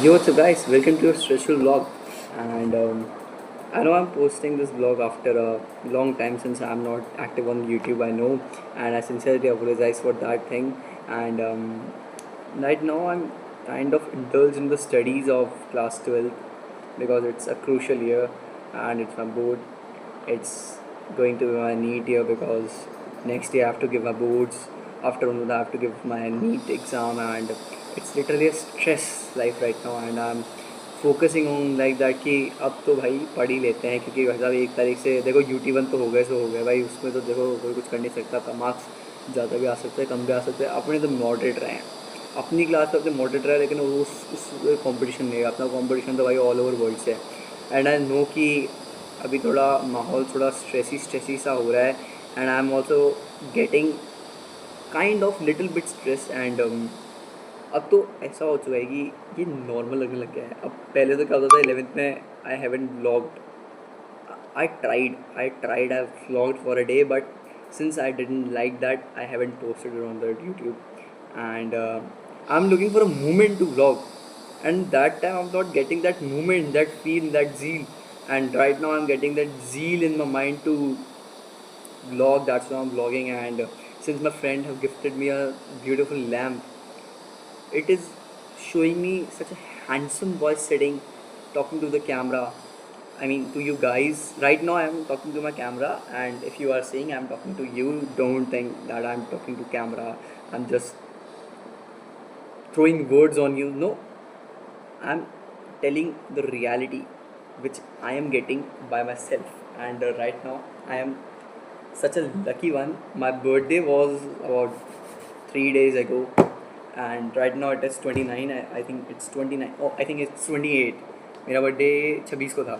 Yo, what's up, guys? Welcome to a stressful vlog. And I know I'm posting this vlog after a long time since I'm not active on YouTube. I know, and I sincerely apologize for that thing. And right now, I'm kind of indulged in the studies of class 12 because it's a crucial year and it's my board. It's going to be my NEET year because next year I have to give my boards. After that, I have to give my NEET exam, and it's literally a stress life right now. And I'm focusing on like that कि अब तो भाई पढ़ ही लेते हैं क्योंकि मतलब 1 तारीख से देखो UT1 तो हो गए सो हो गया भाई, उसमें तो देखो कोई कुछ कर नहीं सकता, तो मार्क्स ज़्यादा भी आ सकते हैं कम भी आ सकते हैं, अपने तो मॉडरेट रहे हैं, अपनी क्लास में अपने मॉडरेट रहे, लेकिन वो उस कंपटीशन नहीं है, अपना कंपटीशन तो भाई ऑल ओवर वर्ल्ड से है। एंड आई नो कि अभी थोड़ा माहौल थोड़ा स्ट्रेसी सा हो रहा है, and I am also getting kind of little bit stress. And अब तो ऐसा हो चुका है कि ये नॉर्मल लगने लग गया है। अब पहले तो क्या होता था 11th में, I haven't vlogged, I tried I've vlogged for a day, but since I didn't like that, I haven't posted it on the YouTube. And I'm looking for a moment to vlog, and that time I'm not getting that moment, that feel, that zeal. And right now I'm getting that zeal in my mind to vlog. That's why I'm vlogging. And since my friend have gifted me a beautiful lamp, it is showing me such a handsome voice sitting, talking to the camera. I mean, to you guys. Right now, I'm talking to my camera, and if you are saying I'm talking to you, don't think that I'm talking to camera. I'm just throwing words on you. No, I'm telling the reality which I am getting by myself. And right now, I am such a lucky one. My birthday was about 3 days ago, and right now it is 29. I think it's 29. Oh, I think it's 28. मेरा birthday 26 को था।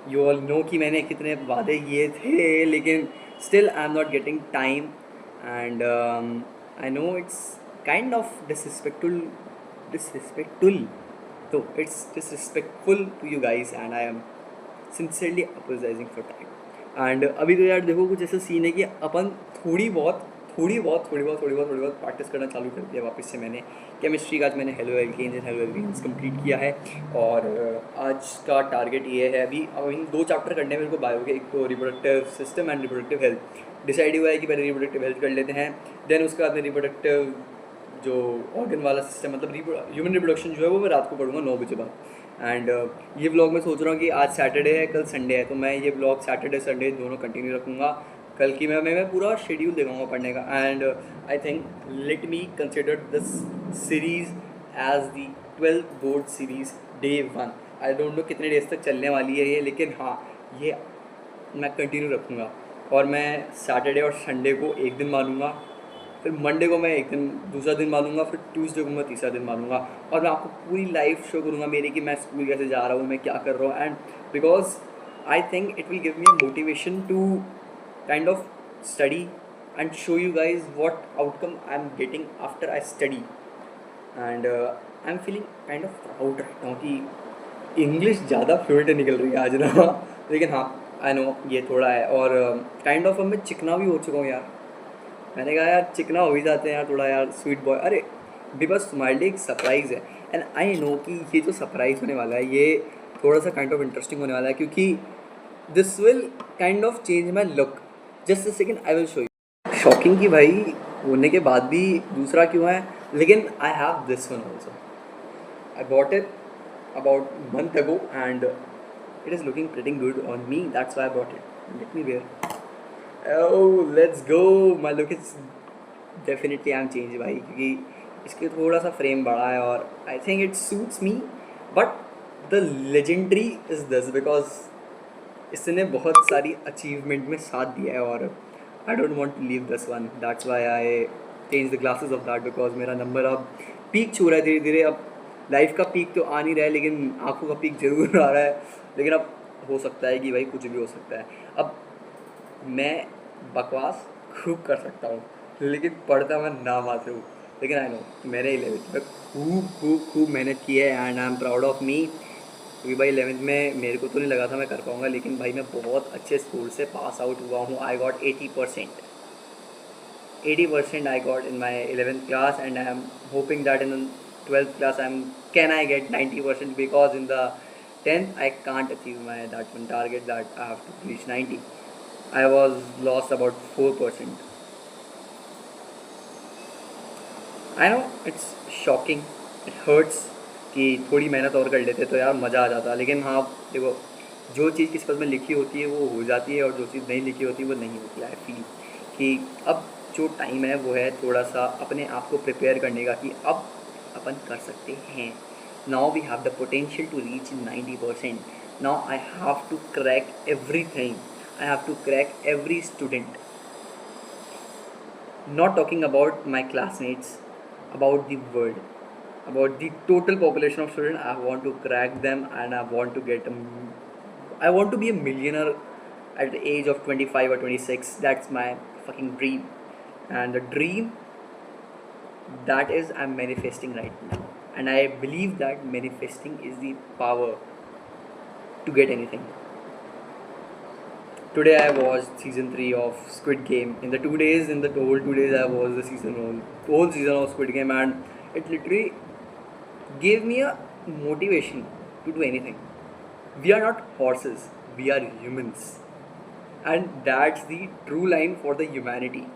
You all know कि मैंने कितने वादे किए थे, लेकिन still I am not getting time. And I know it's kind of disrespectful, तो it's disrespectful to you guys, and I am sincerely apologising for time. And अभी तो यार देखो कुछ ऐसा सीन है कि अपन थोड़ी बहुत प्रैक्टिस करना चालू कर दिया वापस से। मैंने केमिस्ट्री का आज मैंने haloalkanes and haloalkanes complete किया है, और आज का टारगेट ये है। अभी 2 चैप्टर करने हैं मेरे को बायो के, एक तो reproductive system and reproductive health. Decide हुआ है कि पहले रिप्रोडक्टिव हेल्थ कर लेते हैं, देन उसके बाद में रिप्रोडक्टिव जो ऑर्गन वाला सिस्टम, मतलब ह्यूमन रिप्रोडक्शन जो है वो मैं रात को पढ़ूंगा 9 बजे बाद। एंड ये व्लॉग मैं सोच रहा हूँ कि आज सैटरडे है, कल संडे है, तो मैं ये व्लॉग सैटरडे संडे दोनों कंटिन्यू रखूँगा। कल की मैं पूरा शेड्यूल दिखाऊंगा पढ़ने का। And I think let me consider this series as the 12th board series day 1। I don't know कितने डेज तक चलने वाली है ये, लेकिन हाँ, ये मैं कंटिन्यू रखूँगा। और मैं सैटरडे और संडे को एक दिन मानूंगा, फिर मंडे को मैं एक दिन दूसरा दिन मानूंगा, फिर ट्यूसडे को मैं तीसरा दिन मानूंगा, और मैं आपको पूरी लाइफ शो करूँगा मेरी कि मैं स्कूल कैसे जा रहा हूँ, मैं क्या कर रहा हूँ। And because I think it will give me a motivation to kind of study and show you guys what outcome I'm getting after I study. And I'm feeling kind of proud right now कि English ज़्यादा fluent निकल रही है आज ना लेकिन हाँ, आई know ये थोड़ा है, और काइंड ऑफ अब मैं चिकना भी हो चुका हूँ यार। मैंने कहा यार चिकना हो ही जाते हैं यार थोड़ा यार, स्वीट बॉय। अरे बिकॉज तुम्हारे लिए एक सरप्राइज़ है, एंड आई नो कि ये जो सरप्राइज़ होने वाला है ये थोड़ा सा काइंड ऑफ इंटरेस्टिंग होने वाला है, क्योंकि this will kind of change my look. Just a second, I will show you. Shocking कि भाई होने के बाद भी दूसरा क्यों है, लेकिन I have this one also. I bought it about month ago, and it is looking pretty good on me, that's why I bought it. Let me wear. Oh let's go, my look is definitely I am change भाई, क्योंकि इसके थोड़ा सा frame बड़ा है, और I think it suits me. But the legendary is this because इसने बहुत सारी अचीवमेंट में साथ दिया है, और आई don't want to leave this one, that's why I change the glasses of that. Because मेरा नंबर अब पीक छू रहा है धीरे धीरे। अब लाइफ का पीक तो आ नहीं रहा है, लेकिन आंखों का पीक जरूर आ रहा है। लेकिन अब हो सकता है कि भाई कुछ भी हो सकता है। अब मैं बकवास खूब कर सकता हूँ, लेकिन पढ़ता मैं ना मात्र हूँ। लेकिन आई नो मैंने 11th में खूब मेहनत की है, and I am proud of me, क्योंकि भाई 11th में मेरे को तो नहीं लगा था मैं कर पाऊँगा, लेकिन भाई मैं बहुत अच्छे स्कूल से पास आउट हुआ हूँ। I got 80%, 80% I got in my 11th class, and I am hoping that in 12th class, can I get 90%, because in the 10th I can't achieve my that one target that I have to reach 90. I was lost about 4%. I know it's shocking, it hurts कि थोड़ी मेहनत और कर लेते तो यार मज़ा आ जाता, लेकिन हाँ देखो, जो चीज़ किस्मत में लिखी होती है वो हो जाती है, और जो चीज़ नहीं लिखी होती वो नहीं होती। आई फील कि अब जो टाइम है वो है थोड़ा सा अपने आप को प्रिपेयर करने का, कि अब अपन कर सकते हैं। Now we have the potential to reach 90%। Now I have to crack everything, I have to crack every student, not talking about my classmates, about the world, about the total population of students. I want to crack them, and I want to I want to be a millionaire at the age of 25 or 26. That's my fucking dream, and the dream that is I'm manifesting right now, and I believe that manifesting is the power to get anything. Today I watched season 3 of Squid Game. In the 2 days, in the whole 2 days, I watched the whole season of Squid Game, and it literally gave me a motivation to do anything. We are not horses, we are humans, and that's the true line for the humanity.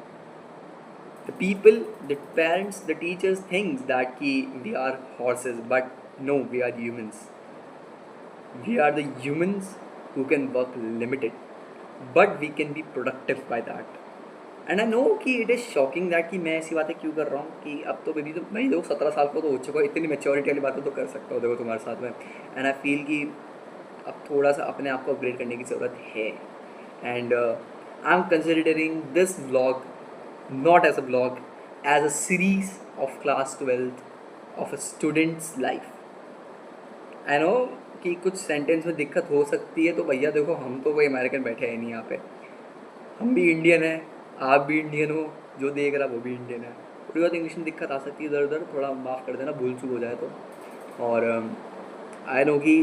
The people, the parents, the teachers thinks that we are horses, but no, we are humans. We are the humans who can work limited, but we can be productive by that. And I know कि it is shocking that कि मैं ऐसी बातें क्यों कर रहा हूँ, कि अब तो बेबी तो मैं देखो 17 साल को तो हो चुका हूँ, इतनी मेच्योरिटी वाली बातें तो कर सकता हूँ देखो तुम्हारे साथ में। एंड आई फील कि अब थोड़ा सा अपने आप को अपग्रेड करने की ज़रूरत है। And I am considering this vlog not as a vlog, as a series of class 12th of a students life. I know कि कुछ सेंटेंस में दिक्कत हो सकती है, तो भैया देखो हम तो कोई अमेरिकन बैठे हैं नहीं यहाँ पे, हम भी इंडियन हैं, आप भी इंडियन हो, जो देख रहा वो भी इंडियन है। थोड़ी बहुत इंग्लिश में दिक्कत आ सकती है इधर उधर, थोड़ा माफ़ कर देना भूल चूक हो जाए तो। और आई नो कि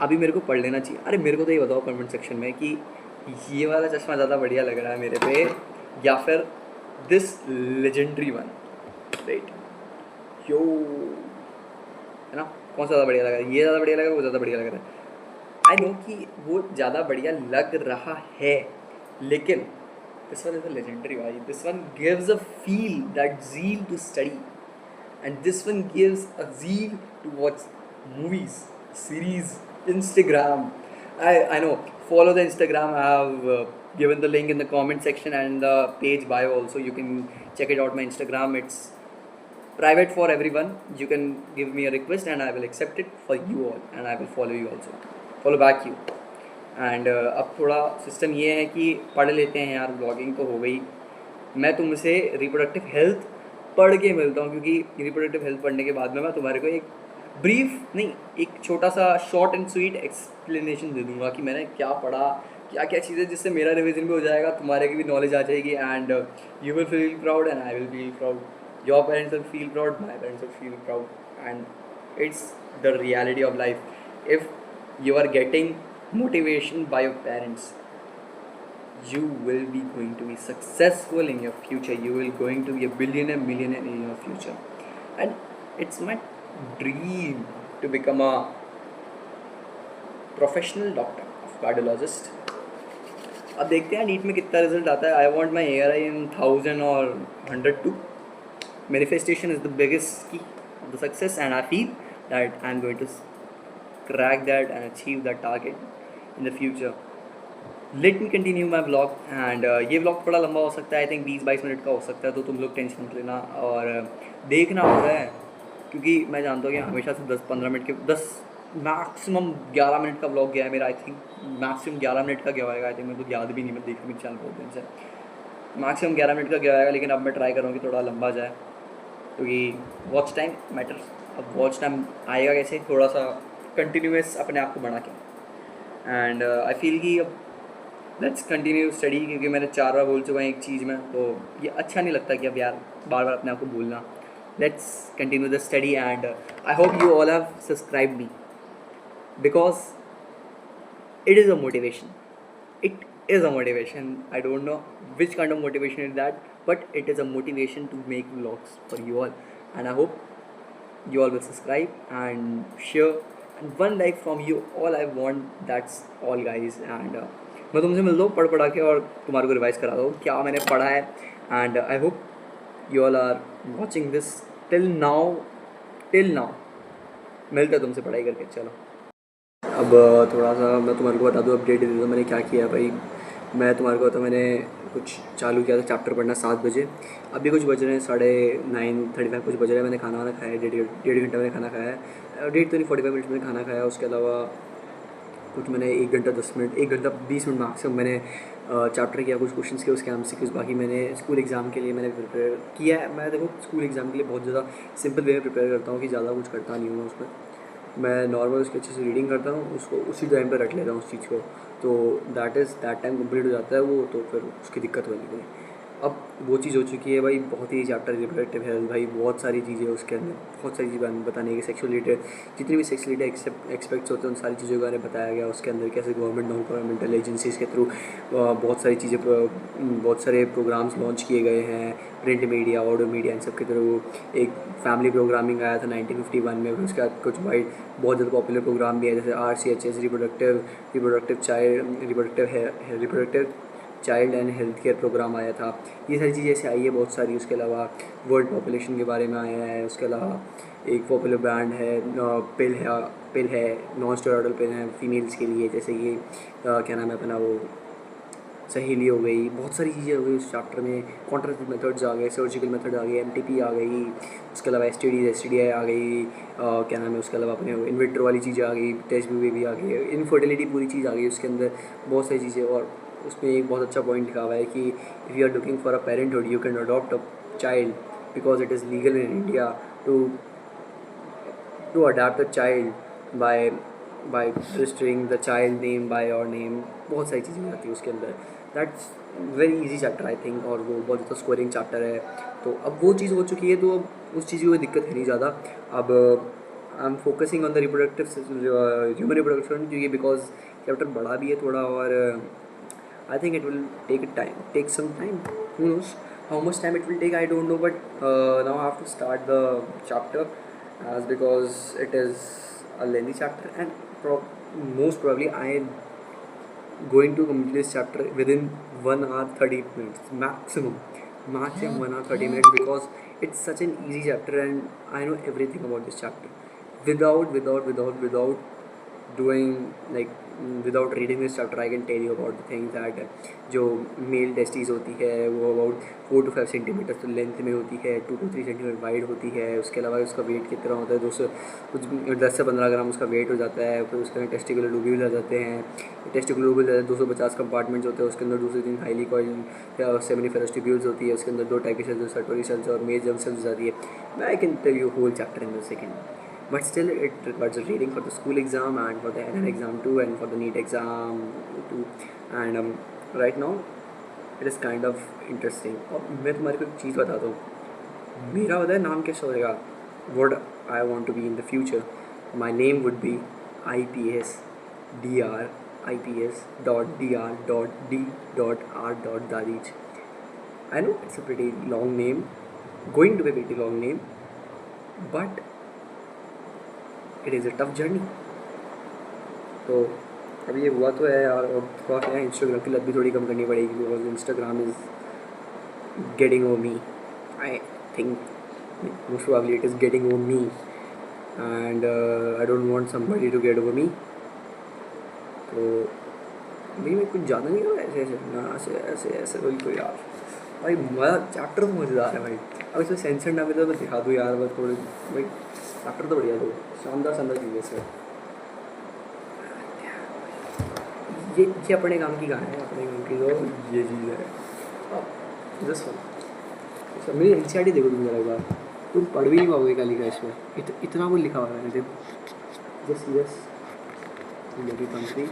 अभी मेरे को पढ़ लेना चाहिए। अरे मेरे को तो ये बताओ कमेंट सेक्शन में कि ये वाला चश्मा ज़्यादा बढ़िया लग रहा है मेरे पे, या फिर दिस लेजेंडरी वन, राइट यो, है ना, कौन सा ज़्यादा बढ़िया लग रहा है? ये ज़्यादा बढ़िया लग रहा है, वो ज़्यादा बढ़िया लग रहा है? आई नो कि वो ज़्यादा बढ़िया लग रहा है, लेकिन this one is a legendary भाई. This one gives a feel, that zeal to study, and this one gives a zeal to watch movies, series, Instagram. I know. Follow the Instagram. I have given the link in the comment section and the page bio also. You can check it out. My Instagram. It's private for everyone. You can give me a request and I will accept it for you all, and I will follow you also. Follow back you. And अब थोड़ा system ये है कि पढ़ लेते हैं यार, blogging तो हो गई। मैं तुमसे रिप्रोडक्टिव हेल्थ पढ़ के मिलता हूँ, क्योंकि रिप्रोडक्टिव हेल्थ पढ़ने के बाद में मैं तुम्हारे को एक ब्रीफ नहीं, एक छोटा सा शॉर्ट एंड स्वीट एक्सप्लेनेशन दे दूँगा कि मैंने क्या पढ़ा, क्या क्या चीज़ें, जिससे मेरा रिविजन भी हो जाएगा, तुम्हारे की भी नॉलेज आ जाएगी, and you will feel proud and I will feel proud, your parents will feel proud, my parents will feel proud, and it's the reality of life. If you are getting motivation by your parents, you will be going to be successful in your future, you will going to be a millionaire in your future, and it's my dream to become a professional doctor of cardiologist। अब देखते हैं NEET में कितना result आता है। I want my ARI in 1000 और 102। Manifestation is the biggest की of the success, and I feel that I'm going to crack that and achieve that target in the future। Let me continue my vlog, and ये vlog थोड़ा लंबा हो सकता है, I think 20-22 minute का हो सकता है, तो तुम लोग टेंशन मत लेना और देखना हो रहा है, क्योंकि मैं जानता हूँ कि हमेशा से 10-15 मिनट के 10 मैक्सिमम 11 मिनट का व्लॉग गया है मेरा। आई थिंक मैक्सिमम 11 मिनट का गया होगा। आई थिंक मेरे को याद भी नहीं, मैं देख मेरे चैनल बहुत दिन से मैक्सिमम 11 मिनट का गया होगा, लेकिन अब मैं ट्राई कर रहा हूँ कि थोड़ा लंबा जाए, क्योंकि वॉच टाइम मैटर्स। अब वॉच टाइम आएगा कैसे, थोड़ा सा कंटिन्यूस अपने आप को बढ़ा के, एंड आई फील कि अब लेट्स कंटिन्यू स्टडी, क्योंकि मैंने 4 बार बोल चुका हूँ एक चीज़ में, तो ये अच्छा नहीं लगता कि अब यार बार बार अपने आप को बोलना। Let's continue the study, and I hope you all have subscribe me, because it is a motivation, it is a motivation. I don't know which kind of motivation is that, but it is a motivation to make vlogs for you all, and I hope you all will subscribe and share, and one like from you, all I want, that's all guys. And मैं तुमसे मिलता हूँ पढ़ पढ़ा के और तुम्हारे को रिवाइज करा दो क्या मैंने पढ़ा है. And I hope you all are watching this till now. मिलते हैं तुमसे पढ़ाई करके. चलो अब थोड़ा सा मैं तुम्हारे को बता दूँ, अपडेट दे दूँ मैंने क्या किया है भाई. मैं तुम्हारे को तो मैंने कुछ चालू किया था चैप्टर पढ़ना 7 बजे. अभी कुछ बज रहे हैं 9:35 कुछ बज रहे हैं. मैंने खाना वाना खाया है, डेढ़ घंटा मैंने खाना खाया है. डेढ़ तो नहीं 45 मिनट मैंने खाना खाया. उसके अलावा कुछ मैंने 1 घंटा 10 मिनट 1 घंटा 20 मिनट मैक्सिमम मैंने चैप्टर किया. कुछ क्वेश्चंस के उसके MCQs बाकी मैंने स्कूल एग्ज़ाम के लिए मैंने प्रिपेयर किया है. मैं देखो स्कूल एग्ज़ाम के लिए बहुत ज़्यादा सिंपल वे में प्रिपेयर करता हूँ कि ज़्यादा कुछ करता नहीं हूँ मैं उसमें. मैं नॉर्मल उसके अच्छे से रीडिंग करता हूँ, उसको उसी टाइम पे रख लेता हूँ उस चीज़ को. तो दैट टाइम कंप्लीट हो जाता है वो. तो फिर उसकी दिक्कत होगी नहीं. अब वो चीज़ हो चुकी है भाई. बहुत ही चैप्टर रिप्रोडक्टिव हेल्थ भाई, बहुत सारी चीज़ें उसके अंदर, बहुत सारी चीज़ें बताने की. सेक्सुअल रिलेटेड जितनी भी सेक्स रिलेटेड एक्सपेक्ट्स होते हैं उन सारी चीज़ों के बारे में बताया गया उसके अंदर. कैसे गवर्नमेंट नॉन गवर्नमेंटल एजेंसीज़ के थ्रू बहुत सारी चीज़ें, बहुत सारे प्रोग्राम्स लॉन्च किए गए हैं. प्रिंट मीडिया, ऑडियो मीडिया, इन सब के थ्रू. एक फैमिली प्रोग्रामिंग आया था 1951 में. फिर उसके बाद कुछ वाइड बहुत ज़्यादा पॉपुलर प्रोग्राम भी है जैसे RCHS reproductive child and health care program आया था. ये सारी चीज़ें ऐसे आई है बहुत सारी. उसके अलावा वर्ल्ड पॉपुलेशन के बारे में आया है. उसके अलावा एक पॉपुलर ब्रांड है पिल है नॉन स्टेरॉइडल पिल है फीमेल्स के लिए. जैसे कि क्या नाम है अपना वो सहेली हो गई. बहुत सारी चीज़ें हो गई उस चैप्टर में. कॉन्ट्रासेप्टिव मेथड्स आ गए, सर्जिकल मेथड आ गए, MTP आ गई. उसके अलावा STDI आ गई. क्या नाम है उसके अलावा अपने इन्विट्रो वाली चीज़ें आ गई, टेस्ट भी आ गई, इनफर्टिलिटी पूरी चीज़ आ गई उसके अंदर. बहुत सारी चीज़ें. और उसमें एक बहुत अच्छा पॉइंट लिखा हुआ है कि if you are looking for a parenthood you can adopt a child because it is legal in India to adopt a child by registering the child name by your name. बहुत सारी चीज़ें आती है उसके अंदर. That's very easy chapter I think. और वो बहुत ज़्यादा स्कोरिंग चैप्टर है. तो अब वो चीज़ हो चुकी है तो अब उस चीज़ की कोई दिक्कत है नहीं ज़्यादा. अब I am focusing on the human reproduction क्योंकि बिकॉज चैप्टर बड़ा भी है थोड़ा. और I think it will take some time. Who knows how much time it will take? I don't know. But now I have to start the chapter as because it is a lengthy chapter and most probably I am going to complete this chapter within 1 hour 30 minutes maximum 1 hour 30 minutes because it's such an easy chapter and I know everything about this chapter without doing like without reading this chapter I can tell you about the things that जो mail testis होती है वो about 4 to 5 centimetre तो length में होती है, 2 to 3 centimetre wide होती है. उसके अलावा उसका वेट कितना होता है 200 कुछ 10 से 15 ग्राम उसका वेट हो जाता है. फिर उसके अंदर टेस्टिकुलर लोब्यूल आ जाते हैं. टेस्टिकुलर लोब्यूल 250 कंपार्टमेंट्स होते हैं. उसके अंदर दूसरे दिन हाईली कॉइल्ड सेमिनिफेरस ट्यूब्यूल्स होती है. उसके अंदर 2 टाइप की सेल्स, सर्टोरी सेल्स और मेज जर्म सेल्स आती है. I can tell you whole chapter in the second. But still it requires reading for the school exam and for the NN exam too and for the NEET exam too. And right now it is kind of interesting. और मैं तुम्हारे को एक चीज़ बताता हूँ. मेरा पता है नाम कैसे होएगा. What I want to be in the future. My name would be IPS DR IPS .dr .d .r Darij. I know it's a pretty long name, going to be a pretty long name, but it is a tough journey. तो अब ये हुआ तो है यार. अब थोड़ा क्या है इंस्टाग्राम की लत भी थोड़ी कम करनी पड़ेगी because Instagram is getting over me. I think most probably it is getting over me and I don't want somebody to get over me. तो भाई मैं कुछ ज़्यादा नहीं कर रहा ऐसे कोई यार. भाई मज़ा चैप्टर तो मज़ेदार है भाई. अब इसमें सेंसर ना मिले तो मैं दिखा दूँ यार. बस थोड़े भाई चैप्टर तो बढ़िया दो. शानदार चीज़ है इसमें. ये अपने काम की कहानी है. अपने काम की तो ये चीज़ है. अब जस्ट मेरी NCERT देखो तुम जरा एक बार. तुम पढ़ भी नहीं पाओगे क्या लिखा है इसमें. इतना कुछ लिखा हुआ है. देखो जस्ट मेरी country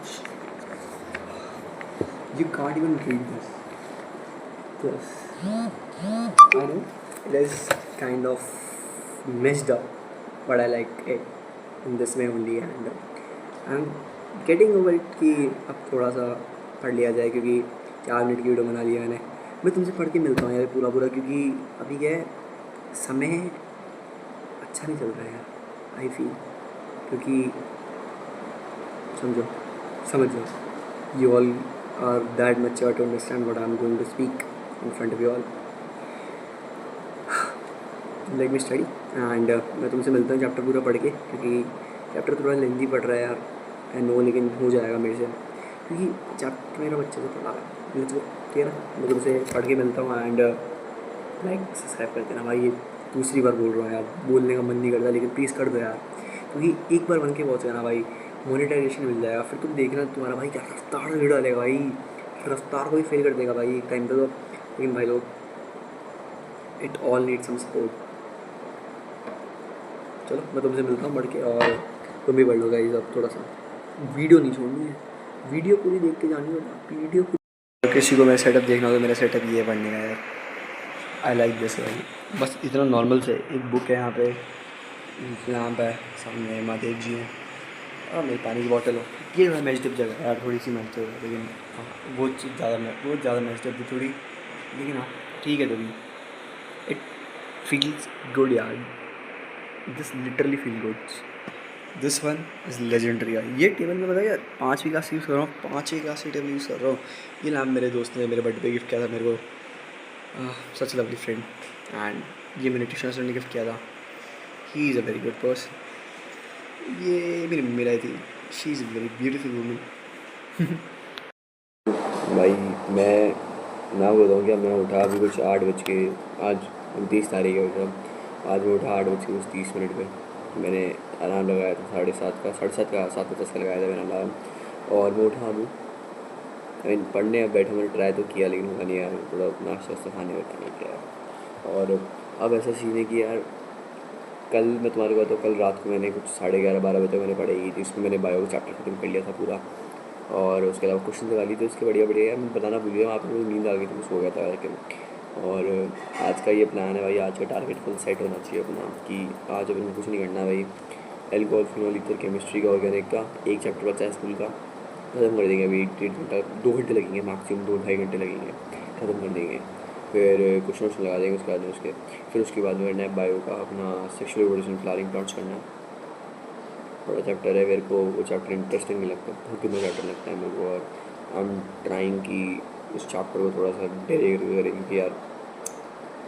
you can't even read this. I know it is kind of messed up but I like it in this way only and I'm getting over it कि अब थोड़ा सा पढ़ लिया जाए क्योंकि 4 मिनट की वीडियो बना लिया मैंने. मैं तुमसे पढ़ के मिलता हूँ यार पूरा क्योंकि अभी क्या है समय अच्छा नहीं चल रहा है यार, आई फील, क्योंकि समझ जाओ, you all are that mature to understand what I am going to speak in front of you all. Let me study and मैं तुमसे मिलता हूँ चैप्टर पूरा पढ़ के, क्योंकि चैप्टर थोड़ा लेंदी पढ़ रहा है यार, आई नो, लेकिन हो जाएगा मेरे से, क्योंकि चैप्टर मेरा बच्चे से पढ़ा है। ठीक है ना, मैं तुमसे पढ़ के मिलता हूँ एंड लाइक सब्सक्राइब कर देना भाई। ये दूसरी बार बोल रहा हूँ यार, बोलने का मन नहीं करता, लेकिन प्लीज़ कर दो यार, क्योंकि एक बार बन के पहुँच ना भाई, मोनेटाइजेशन मिल जाएगा, फिर तुम देखना तुम्हारा भाई क्या रफ्तार वीडियो डालेगा भाई, रफ्तार को ही फेल कर देगा भाई एक टाइम पे तो। लेकिन भाई लोग, it all need some support. चलो मैं तुमसे मिलता हूँ बढ़ के, और तुम भी बढ़ लो गाइस, अब थोड़ा सा वीडियो नहीं छोड़नी है, वीडियो पूरी देख के जानी होगा, वीडियो पूरी। किसी को मेरा सेटअप देखना हो तो मेरा सेटअप ये है पढ़ने का यार, आई लाइक दिस भाई। बस इतना नॉर्मल से, एक बुक है यहाँ पे, लैम्प है, सामने महादेव जी हैं, और मेरी पानी की बॉटल हो। ये थोड़ा मैचडअप जगह है यार, थोड़ी सी मैचडअप है, लेकिन हाँ बहुत ज़्यादा मैचडअप थी थोड़ी, लेकिन हाँ ठीक है, तो भी इट फील्स गुड यार, this literally feel good. This one is legendary यार। ये टेबल मैं बताया यार, 5वीं क्लास से यूज़ कर रहा हूँ, 5वीं क्लास से टेबल यूज़ कर रहा हूँ। ये लैम्प मेरे दोस्त ने मेरे बर्थडे पे गिफ्ट किया था मेरे को, सच लवली फ्रेंड, एंड ये मैंने ट्यूशन ने गिफ्ट किया था। He is a very good person. ये मेरी मम्मी लाई थी, she is a very beautiful woman. भाई मैं ना बताऊँ क्या, मैं उठा अभी कुछ 8 बज के, आज 29 तारीख है, उठा आज मैं उठा 8 बज के कुछ 30 मिनट पे। मैंने अलार्म लगाया था 7:30 का, 7:30 का, 7:50 का लगाया था मैंने अलार्म, और मैं उठा अभी, आई मीन पढ़ने अब बैठा, मैंने ट्राई तो किया, लेकिन हुआ नहीं यार, थोड़ा नाश्ता वास्ता खाने का नहीं किया यार। और अब ऐसा सीन है कि यार, कल मैं तुम्हारे को बताऊँ, कल रात को मैंने कुछ 11:30-12 बजे तक मैंने पढ़ाई की थी, इसमें मैंने बायो का चैप्टर खत्म कर लिया था पूरा, और उसके अलावा क्वेश्चन लगा लिए थे उसके बढ़िया बढ़िया यार, मैं बताना भूल गया, वहाँ पर मुझे नींद आ गई थी, मैं सो गया था लेकिन। और आज का ये प्लान है भाई, आज का टारगेट फुल सेट होना चाहिए अपना, कि आज अपन को कुछ नहीं करना भाई। एल्कोहल फिनोल ईथर केमिस्ट्री का, ऑर्गेनिक का एक चैप्टर बचा है स्कूल का, ख़त्म कर देंगे अभी। 1-1.5 घंटा, 2 घंटे लगेंगे मैक्सिमम, 2-2.5 घंटे लगेंगे, ख़त्म कर देंगे। फिर क्वेश्चन वोश्चन लगा देंगे उसके बाद में उसके, फिर उसके बाद में करना है बायो का अपना सेक्शुअल रिवोल्यूशन फ्लावरिंग प्लांट्स करना है। बड़ा चैप्टर है, मेरे को वो चैप्टर इंटरेस्टिंग नहीं लगता, बहुत गंदा चैप्टर लगता है मेरे को, और आई एम ट्राइंग कि उस चैप्टर को थोड़ा सा डेली करें, क्योंकि यार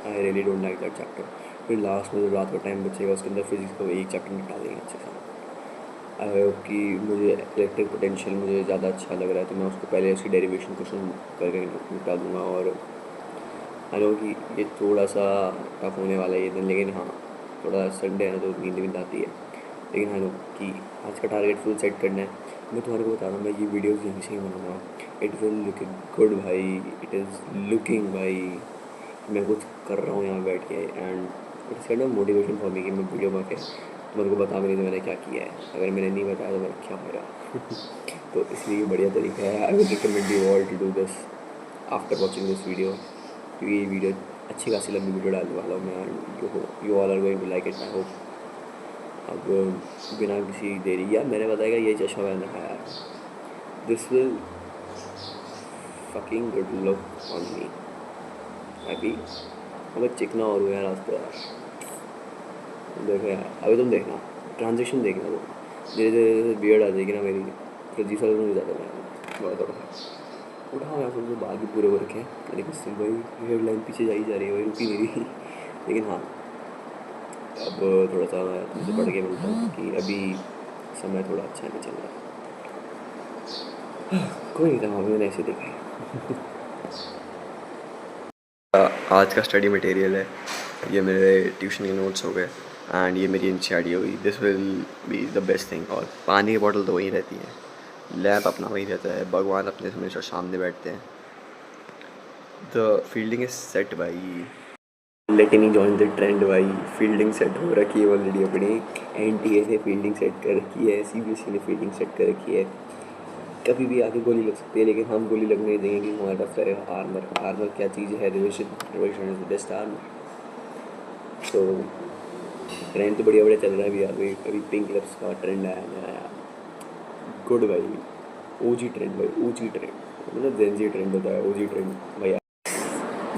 I really don't like that chapter. फिर लास्ट में जो रात का टाइम बचेगा उसके अंदर फिजिक्स का एक चैप्टर निकाल देंगे अच्छे से। आई होप कि मुझे इलेक्ट्रिक पोटेंशियल मुझे ज़्यादा अच्छा लग रहा है, तो मैं उसको पहले उसकी डेरिवेशन क्वेश्चन करके निपटा दूँगा। और आई नो कि ये थोड़ा सा टफ होने वाला है ये दिन, लेकिन हाँ थोड़ा संडे है ना तो नींद वींद आती है, लेकिन आई नो कि आज का टारगेट फुल सेट करना है। मैं तुम्हारे को बता रहा हूँ, मैं ये वीडियोज़ यहीं से ही बनाऊँगा, इट विल लुक गुड भाई, इट इज़ लुकिंग भाई, मैं कुछ कर रहा हूँ यहाँ बैठ के, and it's kind of motivation for me कि मैं वीडियो बना के तुम्हारे को बता भी नहीं तो मैंने क्या किया है, अगर मैंने नहीं बताया तो मेरा क्या होगा। तो इसलिए बढ़िया तरीका है, I will recommend you all to do this after watching this video, क्योंकि ये वीडियो अच्छी खासी लंबी वीडियो डालने वाला हूँ मैं, and you all are going to like it, I hope. अब बिना किसी देरी, यार मैंने बताया ये चश्मा पहन रखा है यार, this will fucking good look on me अभी। अगर चिकना और हुआ यार आज तो यार, देखो यार अभी तुम देखना ट्रांजेक्शन, देखना तो धीरे धीरे बियर्ड आ जाएगी ना मेरी, फिर जी साल नहीं जाता मैं बड़ा थोड़ा उठाओ यार, फिर बाल भी पूरे हो रखे हैं, लेकिन स्टिल भाई हेयर लाइन पीछे जा ही जा रही है भाई, रुकी नहीं रही। लेकिन हाँ अब थोड़ा सा मैं तुमसे पढ़ के मिलता हूँ कि अभी समय थोड़ा अच्छा नहीं चल रहा। कोई नहीं था, मैंने ऐसे देखा है। आज का स्टडी मटेरियल है, ये मेरे ट्यूशन के नोट्स हो गए, एंड ये मेरी एनसीईआरटी हो गई, this will be the best thing. और पानी की बॉटल तो वहीं रहती है, लैब अपना वहीं रहता है, भगवान अपने हमेशा सामने बैठते हैं। द फील्डिंग इज सेट भाई, let me join the trend भाई, फील्डिंग सेट हो रखी है ऑलरेडी अपनी, एनटीए ने फील्डिंग सेट कर रखी है, सीबीएसई ने फील्डिंग सेट कर रखी है। कभी भी आके गोली लग सकती है, लेकिन हम गोली लगने नहीं देंगे, क्योंकि हमारे पास रहेगा आर्मर। आर्मर क्या चीज़ है, revision, revision is the best armour. तो ट्रेंड तो बढ़िया बढ़िया चल रहा है अभी, अभी अभी पिंक लिप्स का ट्रेंड आया नया यार, गुड भाई, ओजी ट्रेंड भाई, ओजी ट्रेंड, मतलब जेन जी ट्रेंड होता है, ओजी ट्रेंड भाई।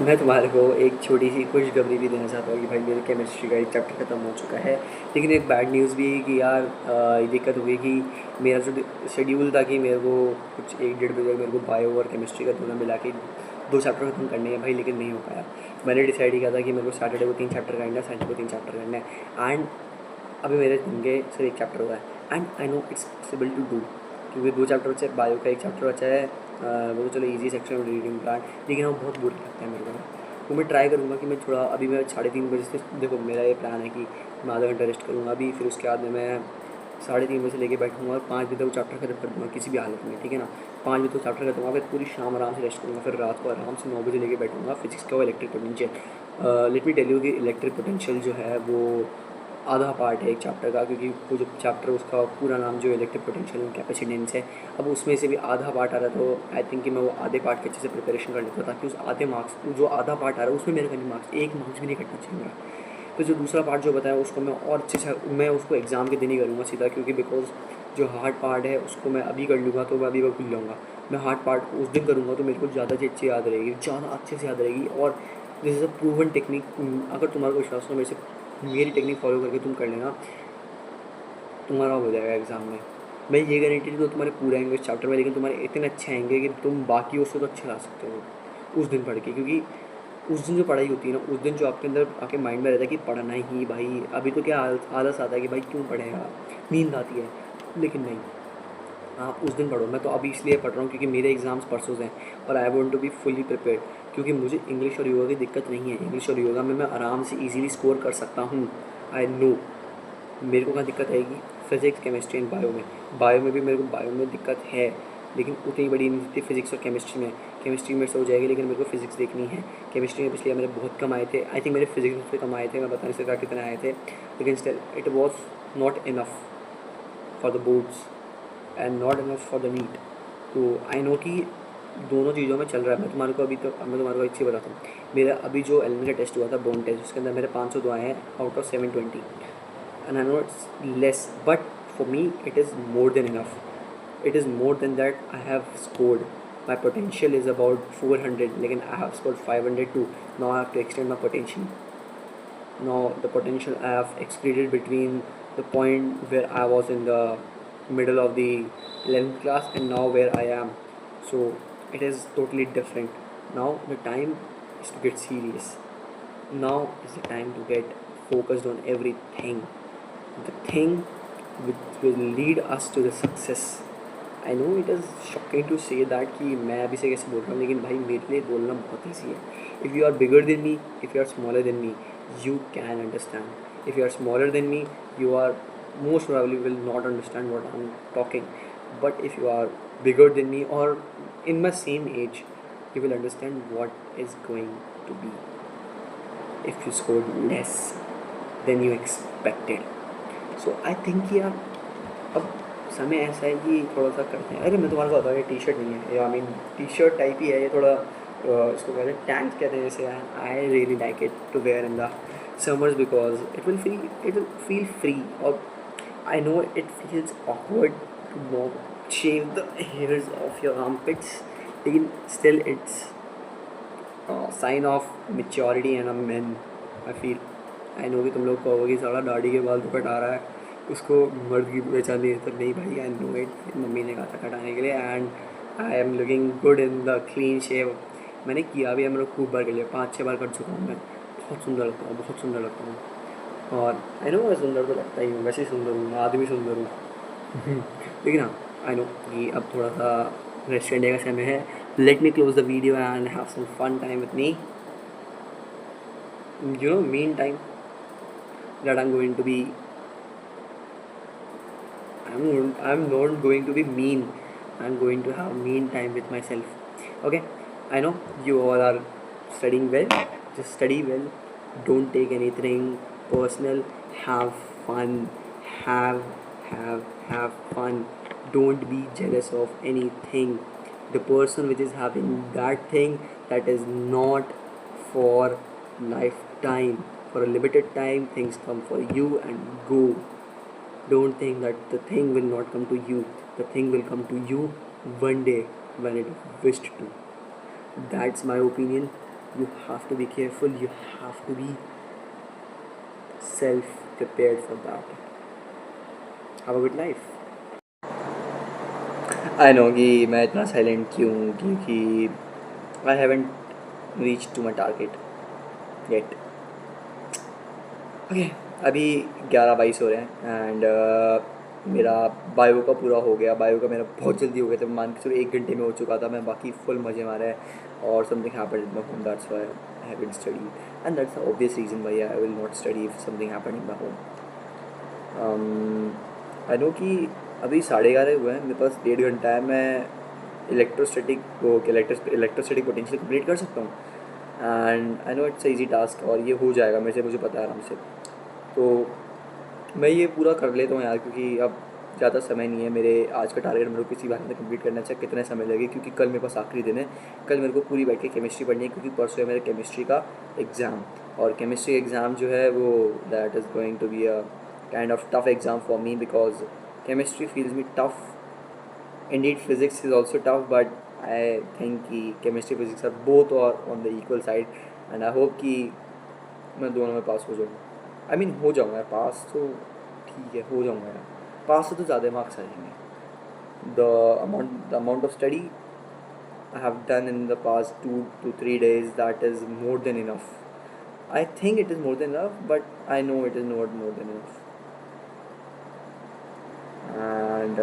मैं तुम्हारे को एक छोटी सी खुशखबरी भी देना चाहता हूँ कि भाई मेरे केमिस्ट्री का एक चैप्टर ख़त्म हो चुका है। लेकिन एक बैड न्यूज़ भी है कि यार ये दिक्कत हो गई कि मेरा जो शेड्यूल था कि मेरे को कुछ 1-1.5 बजे मेरे को बायो और केमिस्ट्री का दोनों मिला के 2 चैप्टर ख़त्म करने हैं भाई, लेकिन नहीं हो पाया। मैंने डिसाइड किया था कि मेरे को सैटरडे को 3 चैप्टर करना है, संडे को 3 चैप्टर करना है, एंड अभी मेरे होंगे सिर्फ 1 चैप्टर हुआ है, and I know it's possible to do, क्योंकि 2 चैप्टर बचे, बायो का 1 चैप्टर बचा है। वो तो चलो ईजी सेक्शन में रीडिंग प्लान, लेकिन वो बहुत बुरा लगता है मेरे को ना। तो मैं ट्राई करूँगा कि मैं थोड़ा अभी मैं 3:30 बजे से, देखो मेरा ये प्लान है कि मैं आधा घंटा रेस्ट करूँगा अभी, फिर उसके बाद में मैं 3:30 बजे से लेके बैठूँगा और 5 बजे तक वो चैप्टर खत्म कर दूँगा किसी भी हालत में, ठीक है ना। 5 बजे तक चैप्टर खत्म होगा, फिर पूरी शाम आराम से रेस्ट करूँगा, फिर रात को आराम से 9 बजे लेके बैठूँगा फिजिक्स का वो electric potential. Let me tell you कि इलेक्ट्रिक पोटेंशियल जो है वो आधा पार्ट है एक चैप्टर का, क्योंकि वो जो चैप्टर उसका पूरा नाम जो इलेक्ट्रिक पोटेंशियल एंड कैपेसिटेंस है, अब उसमें से भी आधा पार्ट आ रहा है, तो आई थिंक कि मैं वो आधे पार्ट के अच्छे से प्रिपरेशन कर लेता, ताकि उस आधे मार्क्स जो आधा पार्ट आ रहा है उसमें मेरे कहीं मार्क्स 1 मार्क्स भी नहीं कटना चाहिए मेरा। तो जो दूसरा पार्ट जो बताया उसको मैं और अच्छे से मैं उसको एग्ज़ाम के दिन ही करूँगा सीधा, क्योंकि बिकॉज जो हार्ड पार्ट है उसको मैं अभी कर लूँगा तो मैं अभी भूल जाऊँगा। मैं हार्ड पार्ट उस दिन करूँगा तो मेरे को ज़्यादा से अच्छी याद रहेगी, ज़्यादा अच्छे से याद रहेगी। और this is a proven technique. अगर तुम्हारे को विश्वास हो मेरे से, मेरी टेक्निक फॉलो करके तुम कर लेना, तुम्हारा हो जाएगा एग्ज़ाम में। मैं ये गारंटी नहीं दूँ तुम्हारे पूरे आएंगे इस चैप्टर में, लेकिन तुम्हारे इतने अच्छे आएंगे कि तुम बाकी उससे तो अच्छे ला सकते हो उस दिन पढ़ के। क्योंकि उस दिन जो पढ़ाई होती है ना, उस दिन जो आपके अंदर आके माइंड में रहता है कि पढ़ना ही भाई, अभी तो क्या आलस आता है कि भाई क्यों पढ़ेगा, नींद आती है, लेकिन नहीं, आप उस दिन पढ़ो। मैं तो अभी इसलिए पढ़ रहा हूँ क्योंकि मेरे एग्ज़ाम्स परसों हैं और I want to be fully prepared, क्योंकि मुझे इंग्लिश और योगा की दिक्कत नहीं है। इंग्लिश और योगा में मैं आराम से इजीली स्कोर कर सकता हूँ, आई नो। मेरे को कहाँ दिक्कत आएगी, फिज़िक्स केमिस्ट्री एंड बायो में। बायो में भी मेरे को बायो में दिक्कत है, लेकिन उतनी बड़ी नहीं थी फिज़िक्स और केमिस्ट्री में। केमिस्ट्री में से हो जाएगी, लेकिन मेरे को फिज़िक्स देखनी है। केमिस्ट्री में पिछले मेरे बहुत कम आए थे, आई थिंक मेरे फिज़िक्स में कम आए थे, मैं बता नहीं सकता कितने आए थे, लेकिन still it was not enough for the boards and not enough for the NEET. तो आई नो कि दोनों चीज़ों में चल रहा है। मैं तुम्हारे को तुम्हारे को अच्छी बताता हूँ। मेरा अभी जो एलएम का टेस्ट हुआ था, बोन टेस्ट, उसके अंदर मेरे 502 आए हैं out of 720, and I know it's less, but for me it is more than enough. It is more than that. I have scored. My potential is about 400, लेकिन I have scored 502. Now I have to extend my potential. Now the potential I have exceeded between the point where I was in the middle of the 11th class and now where I am. So it is totally different. Now the time is to get serious. Now is the time to get focused on everything. The thing which will lead us to the success. I know it is shocking to say that कि मैं अभी से कैसे बोल रहा हूँ, लेकिन भाई मेरे लिए बोलना बहुत ईजी है। If you are bigger than me, if you are smaller than me, you can understand. If you are smaller than me, you are most probably will not understand what I'm talking. But if you are bigger than me or in my same age, you will understand what is going to be if you scored less than you expected. So I think यार अब समय ऐसा है कि थोड़ा सा करते हैं। अरे मैं तुम्हारे को बताऊँ, ये टी शर्ट नहीं है, I mean T shirt type ही है ये, थोड़ा इसको कहते हैं टैंक्स कहते हैं जैसे। I really like it to wear in the summers because it will feel free. और I know it feels awkward to no shave the hairs of your armpits, लेकिन still it's sign of maturity and a man, I feel. I know कि तुम लोग कहोगे सारा दाढ़ी के बाल तो कटा रहा है, उसको मर्द की पहचान नहीं है, तो नहीं भाई, आई नो इट, मम्मी ने कहा था कटाने के लिए, and I am looking good in the clean shave. मैंने किया भी है, मैंने खूब बार कर लिया, 5-6 बार कर चुका हूँ मैं। बहुत सुंदर लगता हूँ, बहुत सुंदर लगता हूँ। और आई नो मैं सुंदर तो लगता ही हूँ, वैसे ही सुंदर हूँ, मैं आदमी सुंदर हूँ। लेकिन हाँ, आई नो कि अब थोड़ा सा रेस्ट करने का समय है। Let me close the video and have some fun time with me, you know, mean time that I'm going to be, I'm not going to be mean. I'm going to have mean time with myself. Okay, I know you all are studying well. Just study well. Don't take anything personal. Have fun. Have fun. Don't be jealous of anything. The person which is having that thing, that is not for lifetime. For a limited time, things come for you and go. Don't think that the thing will not come to you. The thing will come to you one day when it wished to. That's my opinion. You have to be careful, you have to be self prepared for that. Have a good life. I know कि मैं इतना silent क्यों हूँ, क्योंकि I haven't reach to my target yet. Okay, अभी 11:22 हो रहे हैं एंड मेरा बायो का पूरा हो गया. बायो का मेरा बहुत जल्दी हो गया था, मान के चलो 1 घंटे में हो चुका था. मैं बाकी फुल मज़े मारा है. और something happened in my home, that's why I haven't study and that's the obvious reason why I will not study if something happened in my home. I know कि अभी 11:30 हुए हैं, मेरे पास 1.5 घंटा है. मैं इलेक्ट्रोस्टैटिक पोटेंशियल कंप्लीट कर सकता हूँ and I know it's easy task और ये हो जाएगा मेरे से, मुझे पता है आराम से. तो मैं ये पूरा कर लेता हूँ यार, क्योंकि अब ज़्यादा समय नहीं है. मेरे आज का टारगेट मेरे को किसी बात में कंप्लीट करना चाहिए. कितने समय लगे, क्योंकि कल मेरे पास आखिरी दिन है. कल मेरे को पूरी बैठ के केमिस्ट्री पढ़नी है, क्योंकि परसों है मेरे केमिस्ट्री का एग्ज़ाम. और केमिस्ट्री एग्ज़ाम जो है वो that is going to be a kind of tough exam for me because chemistry feels me tough. Indeed, physics is also tough, but I think कि chemistry physics are both are on the equal side and I hope कि मैं दोनों में पास हो जाऊँगा. I mean हो जाऊँगा पास तो ठीक है, हो जाऊँगा यार. पास से तो ज़्यादा मार्क्स आ जाएंगे. The amount of study I have done in the past 2 to 3 days, that is more than enough. I think it is more than enough, but I know it is not more than enough. And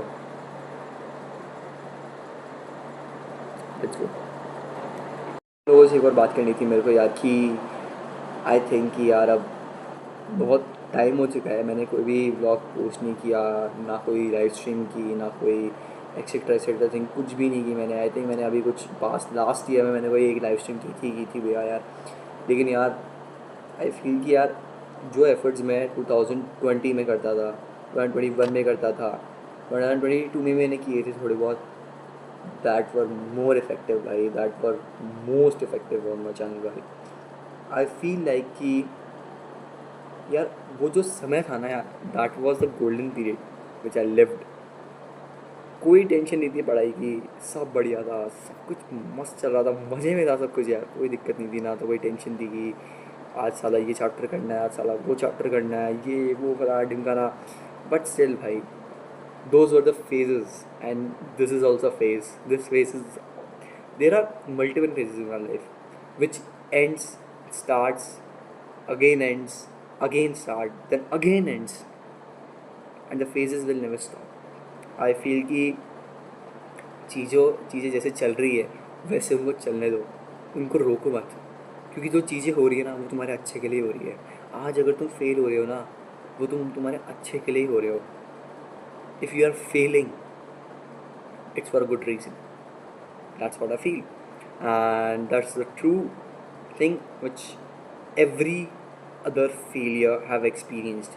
let's go. रोज़ एक और बात करनी थी मेरे को यार कि आई थिंक कि यार अब बहुत टाइम हो चुका है, मैंने कोई भी व्लॉग पोस्ट नहीं किया, ना कोई लाइव स्ट्रीम की, ना कोई एक्सेट्रा थिंग, कुछ भी नहीं की मैंने. आई थिंक मैंने अभी कुछ पास लास्ट ईयर में मैंने कोई एक लाइव स्ट्रीम की थी भैया यार. लेकिन यार आई फील कि यार जो एफर्ट्स मैं 2020 में करता था, 2021 में करता था, 2022 में मैंने किए थे थोड़े बहुत, दैट वर मोर इफेक्टिव भाई, that were most effective on my channel भाई. आई फील लाइक कि यार वो जो समय था ना यार, that was the golden period which I lived. कोई टेंशन नहीं थी पढ़ाई की, सब बढ़िया था, सब कुछ मस्त चल रहा था, मज़े में था सब कुछ यार. कोई दिक्कत नहीं थी, ना तो कोई टेंशन थी कि आज साला ये चैप्टर करना है, आज साला वो चैप्टर करना है, ये वो फला ढिमकाना. बट स्टिल भाई, those were the phases and this is also a phase. This phase is, there are multiple phases in our life which ends, starts, again ends, again start, then again ends, and the phases will never stop. I feel कि चीज़ें जैसे चल रही है वैसे उनको चलने दो, उनको रोको मत, क्योंकि जो चीज़ें हो रही है ना वो तुम्हारे अच्छे के लिए हो रही है. आज अगर तुम फेल हो रहे हो ना, वो तुम्हारे अच्छे के लिए ही हो रहे हो. If you are failing, it's for a good reason. That's what I feel. And that's the true thing which every other failure have experienced.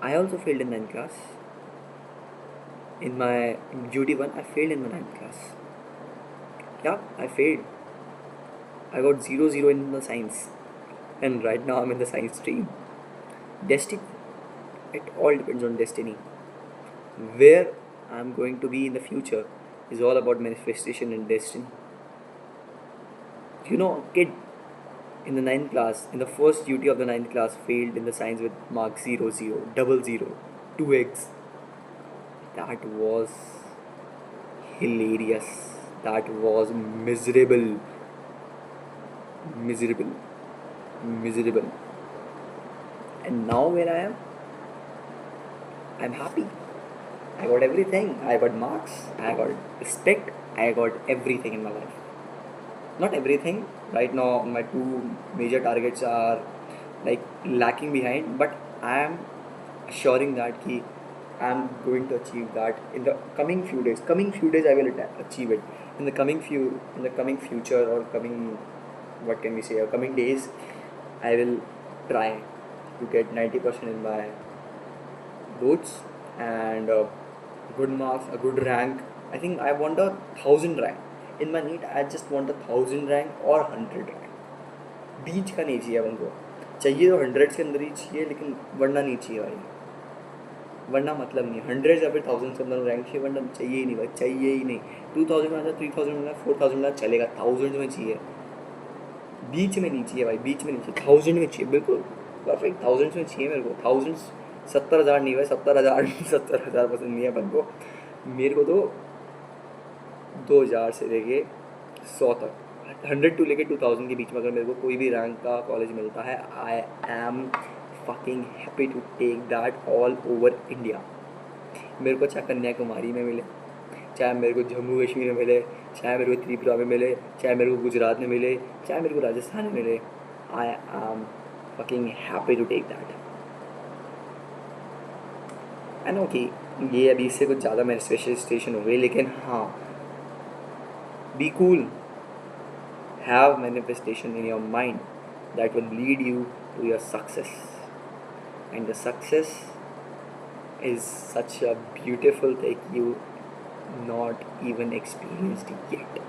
I also failed in 9th class. In my duty 1, I failed in my 9th class. Yeah, I failed. I got 0 in the science. And right now I'm in the science stream. Destiny. It all depends on destiny. Where I'm going to be in the future is all about manifestation and destiny. You know, a kid in the 9th class, in the first duty of the 9th class, failed in the science with mark 0, 0, 0, 2x. That was hilarious. That was miserable. And now where I am, I'm happy. I got everything. I got marks, I got respect, I got everything in my life. Not everything. Right now, my 2 major targets are like lacking behind, but I am assuring that ki I am going to achieve that in the coming few days. I will achieve it. In the coming future or coming days, I will try to get 90% in my boards and good marks, a good rank. I think I want 1,000 rank. In my NEET, I just want 1,000 rank or 100 rank. बीच का नहीं चाहिए अपन को. चाहिए तो 100 के अंदर ही चाहिए, लेकिन वरना नहीं चाहिए भाई. वरना मतलब नहीं. 100 या फिर 1,000 के अंदर रैंक चाहिए, वरना चाहिए ही नहीं भाई, चाहिए ही नहीं. 2,000 में आता, 3,000 में 4,000 में चलेगा, 1,000 में चाहिए. बीच में नहीं चाहिए भाई, बीच में नहीं चाहिए, 1000 में चाहिए, बिल्कुल परफेक्ट 1000 में चाहिए मेरे को। 1000, 70,000 नहीं भाई, 70,000 70,000 पसंद नहीं है अपन को। मेरे को तो 2000 से लेके 100 तक, 100 टू लेके 2000 के बीच में अगर मेरे को कोई भी रैंक का कॉलेज मिलता है, I am fucking happy to take that all over India. मेरे को चाहे कन्याकुमारी में मिले, चाहे मेरे को जम्मू कश्मीर में मिले, चाहे मेरे को त्रिपुरा में मिले, चाहे मेरे को गुजरात में मिले, चाहे मेरे को राजस्थान में मिले, I am fucking happy to take that. I know कि ये अभी इससे कुछ ज़्यादा मेरे स्पेशलाइजेशन हो गई, लेकिन हाँ, be cool, have manifestation in your mind that will lead you to your success, and the success is such a beautiful thing you not even experienced yet.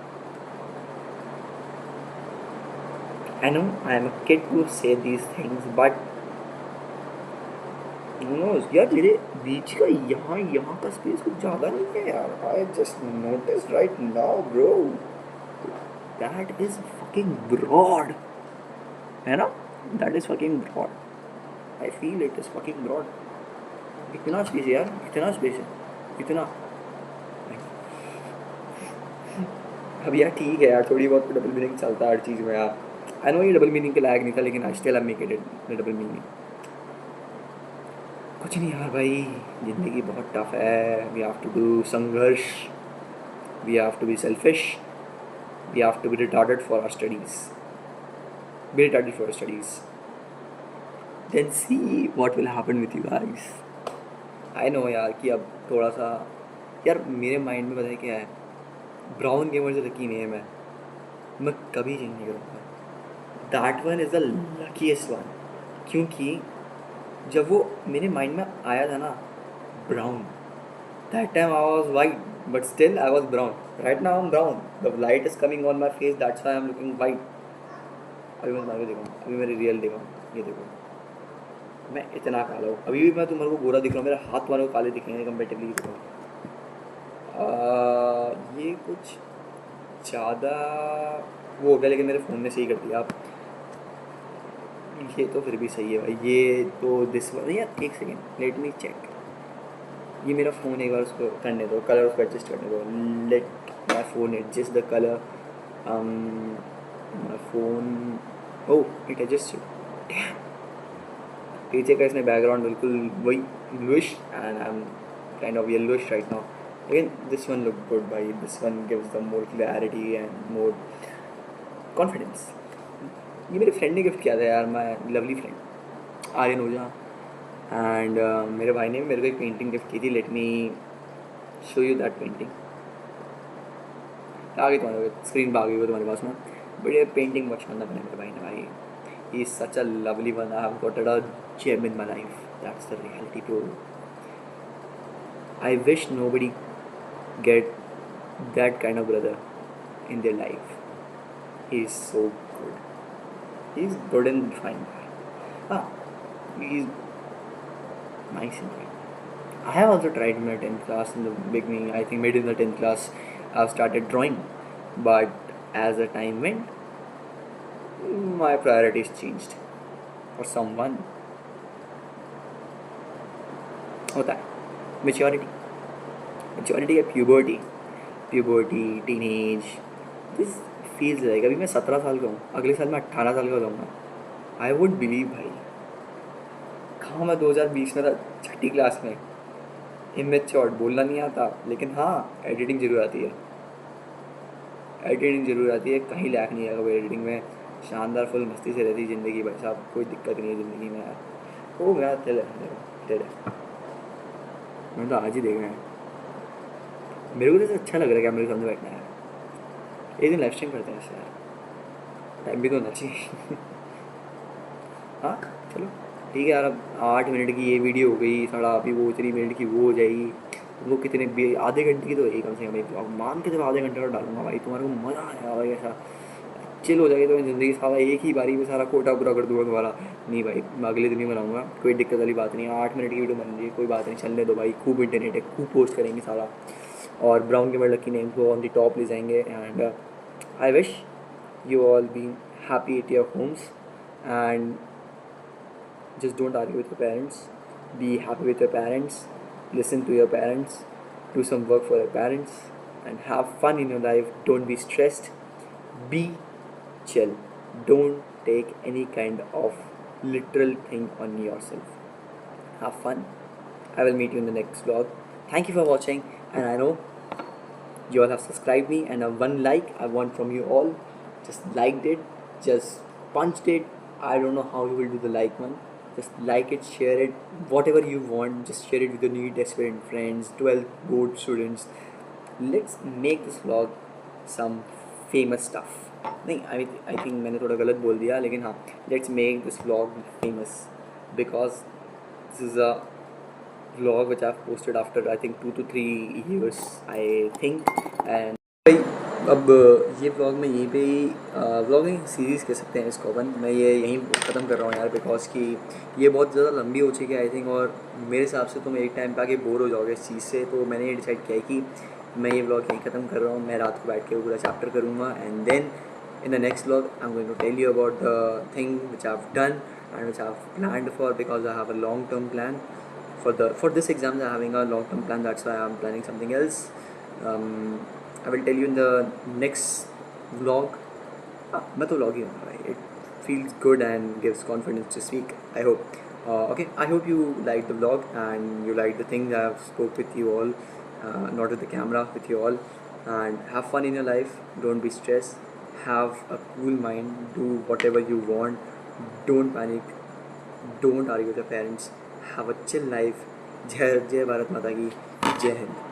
I know I am a kid to say these things, but who knows यार, मेरे बीच का यहाँ का space कुछ ज़्यादा नहीं है यार। I just noticed right now bro, that is fucking broad, है ना, that is fucking broad, I feel it is fucking broad। इतना स्पेस है यार, इतना स्पेस है, इतना। अब यार ठीक है यार, थोड़ी बहुत तो डबल मीनिंग चलता है हर चीज़ में यार। आई नो ये डबल मीनिंग के लायक नहीं था, लेकिन I still have make it double meaning. कुछ नहीं यार भाई, ज़िंदगी बहुत टफ है। वी हैव टू डू संघर्ष, we have to be selfish, we have to be retarded for our studies, be retarded for studies, then see what will happen with you guys. I know यार कि अब थोड़ा सा यार मेरे mind में पता है क्या है, ब्राउन गेमर से लकी नहीं है मैं कभी चेंज नहीं करूँगा। That one is the luckiest one, क्योंकि जब वो मेरे माइंड में आया था ना brown, that time I was white but still I was brown. Right now I am brown, the light is coming on my face, that's why I am looking white. अभी मैं तुम्हारे को देखूँ, अभी मेरी रियल देखो, ये देखो मैं इतना काला हूँ, अभी भी मैं तुम्हारे को गोरा दिख रहा हूँ, मेरे हाथ तुम्हारे को काले दिखेंगे कंपेरेटिवली। ये कुछ ज़्यादा वो हो गया, लेकिन मेरे फ़ोन ने सही कर दिया। आप ये तो फिर भी सही है भाई, ये तो दिस वन यार, एक सेकेंड लेट मी चेक। ये मेरा फ़ोन एक बार उसको करने दो, कलर उसको एडजस्ट करने दो, let my phone adjust the colour. My phone, oh it adjust, पीछे का इसने बैकग्राउंड बिल्कुल वही bluish and I am kind of yellowish right now, लेकिन दिस वन लुक गुड भाई, this one gives the more clarity and more confidence. ये मेरे friend ने गिफ्ट किया था यार, my lovely friend Aryan Ojha, and मेरे भाई ने मेरे को एक पेंटिंग गिफ्ट की थी। Let me show you that painting. आ गई तुम्हारे स्क्रीन पर, आ गई वो तुम्हारे पास में, बट ये पेंटिंग बहुत शानदार बना मेरे भाई ने भाई। He is such a lovely one. I have got a gem in my life. That's the reality, bro. I wish nobody get that kind of brother in their life. He is so good. He is good and fine. He is nice and fine. I have also tried in my 10th class in the beginning. I think mid in the 10th class, I have started drawing. But as the time went, my priorities changed for someone. होता है maturity या puberty teenage, this feels like अभी मैं 17 साल का हूँ, अगले साल मैं 18 साल का हो जाऊँगा। आई वुड बिलीव भाई, कहाँ मैं 2020 में था, 6ठी क्लास में, इमेच्योर्ड, बोलना नहीं आता, लेकिन हाँ एडिटिंग जरूर आती है, कहीं लैक नहीं है एडिटिंग में, शानदार फुल मस्ती से रहती ज़िंदगी भाई साहब, कोई दिक्कत नहीं है ज़िंदगी में यार। वो मेरा दिल है, मैं तो आज ही देख रहा है, मेरे को तो अच्छा लग रहा है क्या मेरे सामने बैठना है। एक दिन लाइव स्ट्रीम करते हैं ऐसे यार, टाइम भी तो होना चाहिए। हाँ चलो ठीक है यार, अब 8 मिनट की ये वीडियो हो गई, साढ़ा अभी वो 3 मिनट की वो हो जाएगी, वो कितने भी आधे घंटे की तो है कम से कम, एक मान के जब आधे घंटे का डालूंगा भाई, तुम्हारे को मज़ा आएगा भाई, ऐसा चिल हो जाएगी तो ज़िंदगी, सारा एक ही बारी में सारा कोटा पूरा कर दूंगा तुम्हारा। नहीं भाई, मैं अगले दिन ही बनाऊंगा, कोई दिक्कत वाली बात नहीं है। 8 मिनट की वीडियो बन रही है, कोई बात नहीं, चलने दो भाई, खूब इंटरनेट है, खूब पोस्ट करेंगे सारा, और ब्राउन गेमर लकी नेम को ऑन द टॉप ले जाएंगे। And I wish you all B happy at your homes, and just don't argue with your parents. Be happy with your parents. Listen to your parents. Do some work for your parents, and have fun in your life. Don't be stressed. Be chill. Don't take any kind of literal thing on yourself. Have fun. I will meet you in the next vlog. Thank you for watching, and I know you all have subscribed me, and a one like I want from you all. Just liked it, just punched it. I don't know how you will do the like one. Just like it, share it, whatever you want. Just share it with your new aspirant friends, 12 board students. Let's make this vlog some famous stuff. नहीं I think मैंने थोड़ा गलत बोल दिया, लेकिन हाँ, let's make this vlog famous because this is a vlog which I've posted after I think 2 to 3 years I think. And भाई अब ये व्लॉग में यहीं पे ही व्लॉगिंग सीरीज़ कह सकते हैं इसको अपन, मैं ये यहीं ख़त्म कर रहा हूँ यार, बिकॉज कि ये बहुत ज़्यादा लंबी हो चुकी है आई थिंक, और मेरे हिसाब से तुम एक टाइम पे आके बोर हो जाओगे इस चीज़ से, तो मैंने ये डिसाइड किया है कि मैं ये व्लॉग यहीं ख़त्म कर रहा हूँ. मैं रात को बैठ के पूरा चैप्टर करूँगा, and then in the next vlog I'm going to tell you about the thing which I've done and which I've planned for, because I have a long term plan for this exam. I'm having a long term plan, that's why I'm planning something else. I will tell you in the next vlog. मैं तो vlog ही हूँ भाई. It feels good and gives confidence to speak, I hope. Okay, I hope you liked the vlog and you liked the things I've spoke with you all, not with the camera, with you all. And have fun in your life, don't be stressed, have a cool mind, do whatever you want, don't panic, don't argue with your parents, have a chill life. जय जय भारत माता की, जय हिंद.